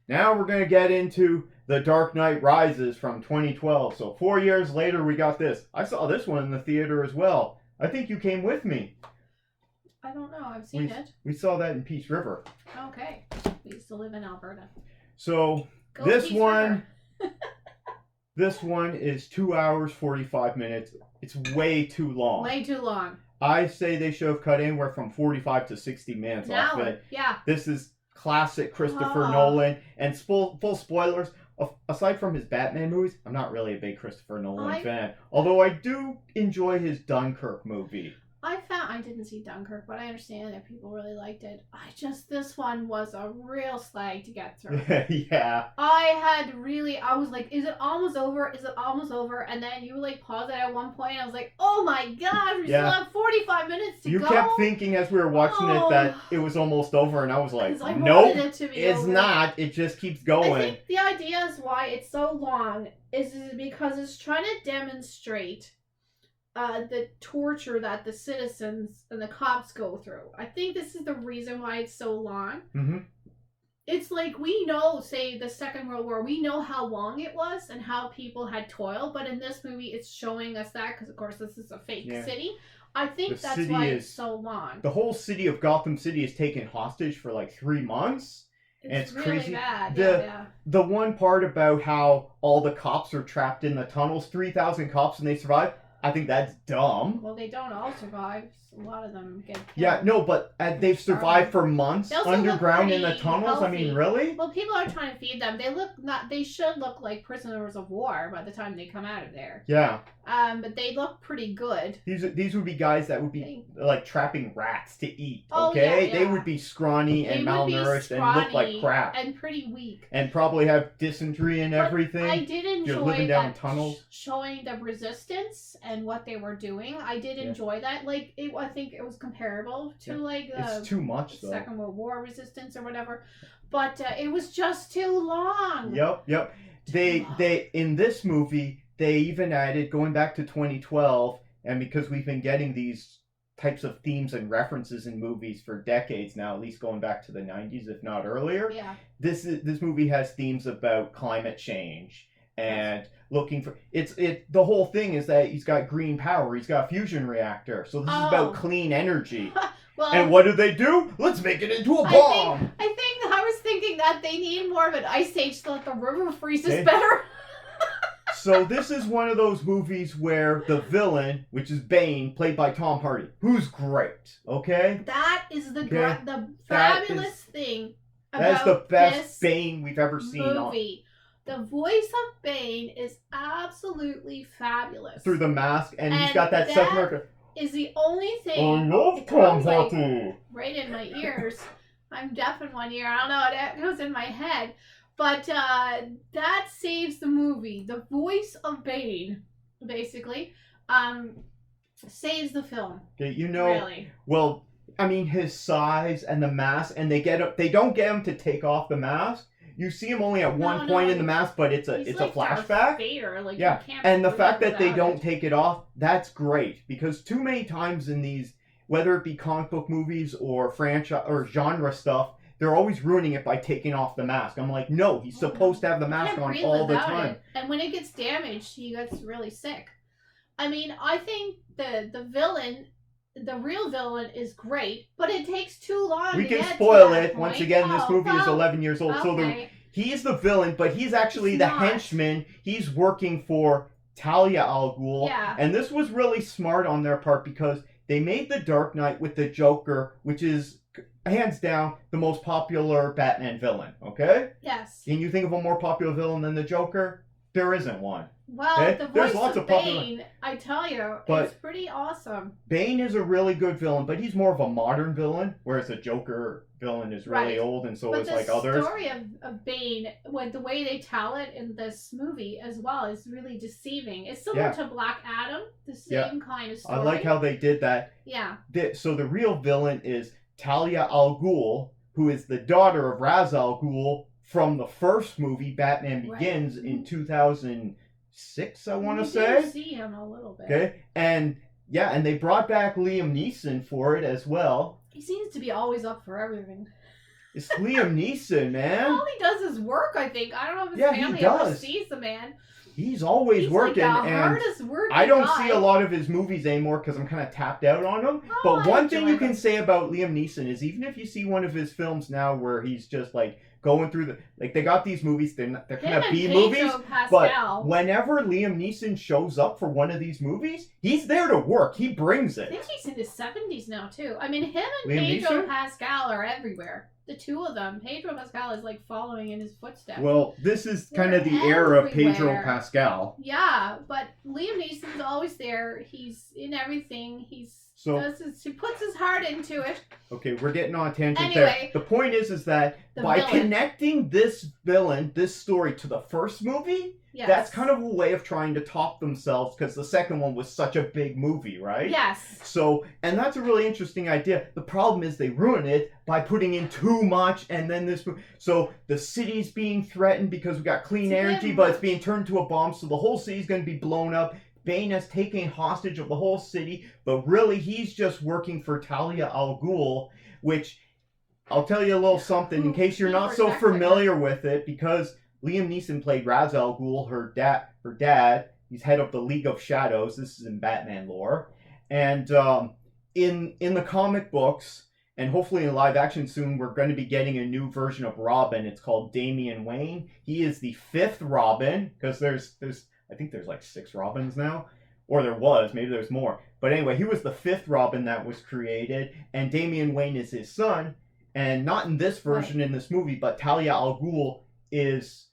Now we're going to get into The Dark Knight Rises from 2012. So 4 years later, we got this. I saw this one in the theater as well. I think you came with me. I don't know. I've seen it. We saw that in Peace River. Okay. We used to live in Alberta. So Go this Peace one, River. this one is 2 hours 45 minutes. It's way too long. Way too long. I say they should have cut anywhere from 45 to 60 minutes off it. Yeah. This is classic Christopher Nolan. And full spoilers, aside from his Batman movies, I'm not really a big Christopher Nolan fan. Although I do enjoy his Dunkirk movie. I didn't see Dunkirk, but I understand that people really liked it. This one was a real slag to get through. Yeah. I was like, is it almost over? Is it almost over? And then you like paused it at one point, and I was like, oh my god, we still have 45 minutes to go. You kept thinking as we were watching it that it was almost over, and I was like, I nope, it's not. It just keeps going. I think the idea is why it's so long is because it's trying to demonstrate the torture that the citizens and the cops go through. I think this is the reason why it's so long. Mm-hmm. It's like we know, say, the Second World War, we know how long it was and how people had toiled, but in this movie it's showing us that because, of course, this is a fake city. I think that's why it's so long. The whole city of Gotham City is taken hostage for like 3 months. It's really crazy. Bad. The one part about how all the cops are trapped in the tunnels, 3,000 cops, and they survive, I think that's dumb. Well, they don't all survive. A lot of them get killed. Yeah, no, but they've survived for months underground in the tunnels. Healthy. I mean, really? Well, people are trying to feed them. They should look like prisoners of war by the time they come out of there. Yeah. But they look pretty good. These would be guys that would be like trapping rats to eat. Okay, Oh, yeah. They would be scrawny and malnourished and look like crap and pretty weak and probably have dysentery and everything. I did enjoy You're living down tunnels. Showing the resistance and what they were doing. I did enjoy that. Like I think it was comparable to like the it's too much though. Second World War resistance or whatever, but it was just too long. Yep. They in this movie they even added, going back to 2012, and because we've been getting these types of themes and references in movies for decades now, at least going back to the 90s, if not earlier. Yeah. This movie has themes about climate change and looking for the whole thing is that he's got green power, he's got a fusion reactor, so this is about clean energy. Well, and what do? Let's make it into a bomb. I was thinking that they need more of an ice age so that the river freezes better. So this is one of those movies where the villain, which is Bane, played by Tom Hardy, who's great, okay? That is the fabulous thing about that's the best Bane we've ever seen. Movie. The voice of Bane is absolutely fabulous. Through the mask, and he's got that self-marker. Is the only thing. I love Tom Hardy. Right in my ears. I'm deaf in one ear. I don't know. It goes in my head. But that saves the movie. The voice of Bane, basically, saves the film. Okay, really. Well, I mean, his size and the mask, and they don't get him to take off the mask. You see him only at one point in the mask, but it's a flashback. Darth Vader, like, yeah, and the fact that they don't take it off, that's great, because too many times in these, whether it be comic book movies or franchise or genre stuff, they're always ruining it by taking off the mask. I'm like, no, he's supposed to have the mask on all the time. And when it gets damaged, he gets really sick. I mean, I think the villain, the real villain, is great, but it takes too long. We can spoil it. Once again, this movie is 11 years old, so he's the villain, but he's actually the henchman. He's working for Talia al Ghul, and this was really smart on their part because they made The Dark Knight with the Joker, which is hands down the most popular Batman villain, okay? Yes. Can you think of a more popular villain than the Joker? There isn't one. Well, the voice of Bane, I tell you, it's pretty awesome. Bane is a really good villain, but he's more of a modern villain, whereas the Joker villain is really old, and so is like others. The story of Bane, with the way they tell it in this movie as well, is really deceiving. It's similar to Black Adam, the same kind of story. I like how they did that. Yeah. So the real villain is Talia al Ghul, who is the daughter of Ra's al Ghul from the first movie, Batman Begins, in 2006, I want to say. You see him a little bit. Okay, and they brought back Liam Neeson for it as well. He seems to be always up for everything. It's Liam Neeson, man. All he does is work, I think. I don't know if his family ever sees the man. He's always working, like the hardest working I don't guy. see a lot of his movies anymore because I'm kind of tapped out on them. But one thing you can say about Liam Neeson is even if you see one of his films now where he's just like going through they got these movies, they're kind of B movies, but whenever Liam Neeson shows up for one of these movies, he's there to work. He brings it. I think he's in his 70s now too. I mean, him and Pedro Pascal are everywhere. The two of them. Pedro Pascal is like following in his footsteps. Well, this is kind of the era of Pedro Pascal. Yeah, but Liam Neeson's always there. He's in everything. He puts his heart into it. Okay, we're getting on a tangent there. The point is that by connecting this story to the first movie, that's kind of a way of trying to top themselves because the second one was such a big movie, right? Yes. So, and that's a really interesting idea. The problem is they ruin it by putting in too much and then so the city's being threatened because we got clean energy, but it's being turned to a bomb, so the whole city's going to be blown up. Bane has taken hostage of the whole city, but really he's just working for Talia al Ghul, which I'll tell you a little something in case you're not so familiar with it, because Liam Neeson played Ra's al Ghul, her dad. He's head of the League of Shadows. This is in Batman lore. And in the comic books, and hopefully in live action soon, we're going to be getting a new version of Robin. It's called Damian Wayne. He is the 5th Robin, because I think there's like 6 Robins now. Or there was, maybe there's more. But anyway, he was the 5th Robin that was created, and Damian Wayne is his son. And not in this version in this movie, but Talia al Ghul is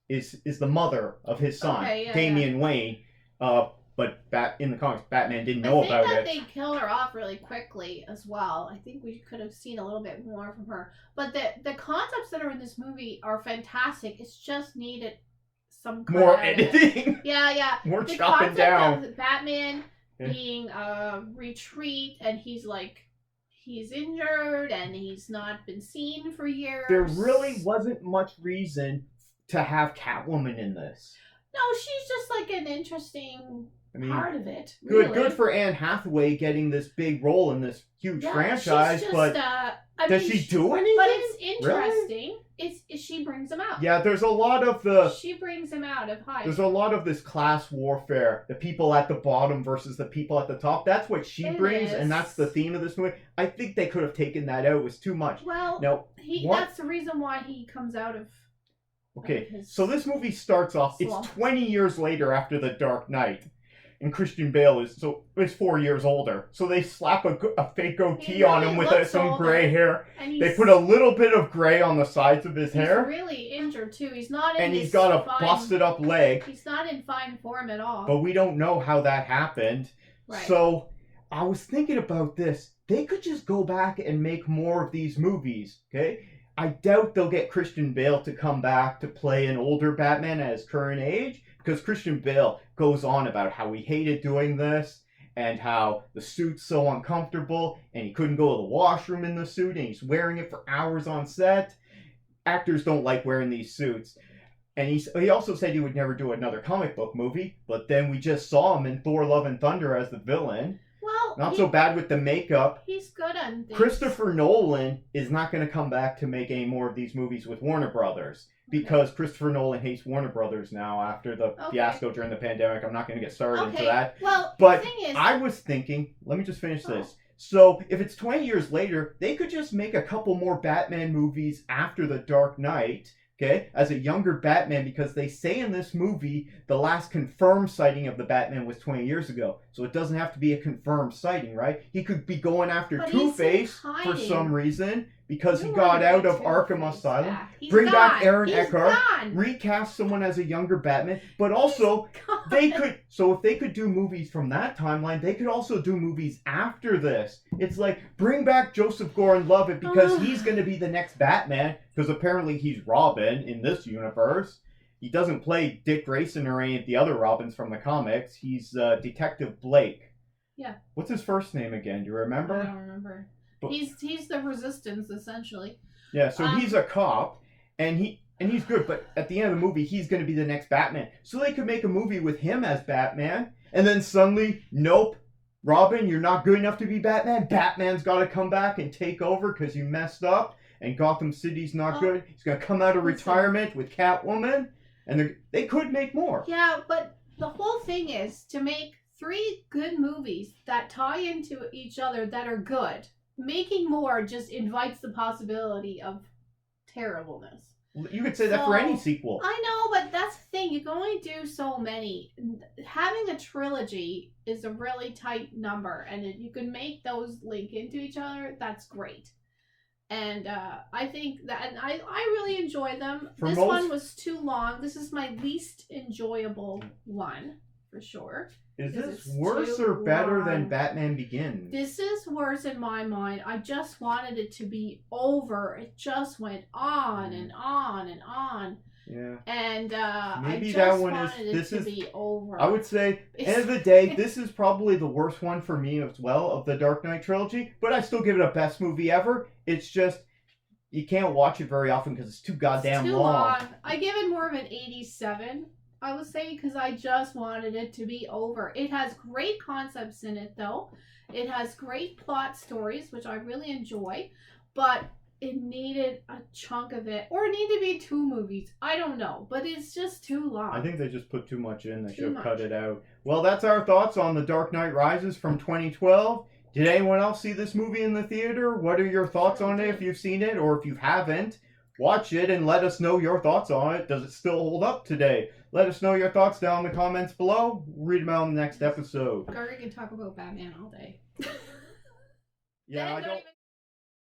the mother of his son, Damian Wayne. But in the comics, Batman didn't know about it. I think that they kill her off really quickly as well. I think we could have seen a little bit more from her. But the concepts that are in this movie are fantastic. It's just needed some more editing. Yeah. More chopping down. Of Batman being retreat, and he's injured and he's not been seen for years. There really wasn't much reason to have Catwoman in this. No, she's just like an interesting part of it. Really. Good for Anne Hathaway getting this big role in this huge franchise, but does she do anything? But it's interesting. Really? She brings him out. Yeah, there's a lot of she brings him out of high. There's a lot of this class warfare, the people at the bottom versus the people at the top. That's what she brings, and that's the theme of this movie. I think they could have taken that out. It was too much. Well, that's the reason why he comes out of. Okay, so this movie starts off. It's 20 years later after The Dark Knight, and Christian Bale is 4 years older. So they slap a fake goatee on him with some gray hair. They put a little bit of gray on the sides of his hair. He's really injured too. He's not in. And he's got a busted up leg. He's not in fine form at all. But we don't know how that happened. Right. So I was thinking about this. They could just go back and make more of these movies. Okay. I doubt they'll get Christian Bale to come back to play an older Batman at his current age, because Christian Bale goes on about how he hated doing this and how the suit's so uncomfortable and he couldn't go to the washroom in the suit and he's wearing it for hours on set. Actors don't like wearing these suits. And he also said he would never do another comic book movie, but then we just saw him in Thor: Love and Thunder as the villain. Well, not so bad with the makeup. He's good on things. Christopher Nolan is not going to come back to make any more of these movies with Warner Brothers because Christopher Nolan hates Warner Brothers now after the fiasco during the pandemic. I'm not going to get started into that. Well, but the thing is, I was thinking, let me just finish this. So if it's 20 years later, they could just make a couple more Batman movies after The Dark Knight. Okay, as a younger Batman, because they say in this movie the last confirmed sighting of the Batman was 20 years ago. So it doesn't have to be a confirmed sighting, right? He could be going after Two-Face for some reason because he got out of Arkham Asylum. Bring back Aaron Eckhart, recast someone as a younger Batman, but also they could. So if they could do movies from that timeline, they could also do movies after this. It's like bring back Joseph Gordon-Levitt because he's going to be the next Batman. Because apparently he's Robin in this universe. He doesn't play Dick Grayson or any of the other Robins from the comics. He's Detective Blake. Yeah. What's his first name again? Do you remember? I don't remember. But he's the Resistance, essentially. Yeah, so he's a cop, and he's good, but at the end of the movie, he's going to be the next Batman. So they could make a movie with him as Batman, and then suddenly, nope, Robin, you're not good enough to be Batman. Batman's got to come back and take over because you messed up. and Gotham City's not good. He's going to come out of retirement with Catwoman, and they could make more. Yeah, but the whole thing is to make 3 good movies that tie into each other that are good. Making more just invites the possibility of terribleness. You could say that for any sequel. I know, but that's the thing. You can only do so many. Having a trilogy is a really tight number, and if you can make those link into each other, that's great. And I think that, and I really enjoy them. This one was too long. This is my least enjoyable one, for sure. Is this worse or better than Batman Begins? This is worse in my mind. I just wanted it to be over. It just went on and on and on. Yeah. And maybe I just that one wanted it to be over. I would say, end of the day, this is probably the worst one for me as well of the Dark Knight trilogy. But I still give it a best movie ever. It's just you can't watch it very often because it's too goddamn long. I give it more of an 87. I would say, because I just wanted it to be over. It has great concepts in it, though. It has great plot stories, which I really enjoy, but it needed a chunk of it, or it needed to be 2 movies. I don't know, but it's just too long. I think they just put too much in. They should have cut it out. Well, that's our thoughts on The Dark Knight Rises from 2012. Did anyone else see this movie in the theater? What are your thoughts on it if you've seen it, or if you haven't? Watch it and let us know your thoughts on it. Does it still hold up today? Let us know your thoughts down in the comments below. Read them out in the next episode. Gargan can talk about Batman all day. Yeah, I don't...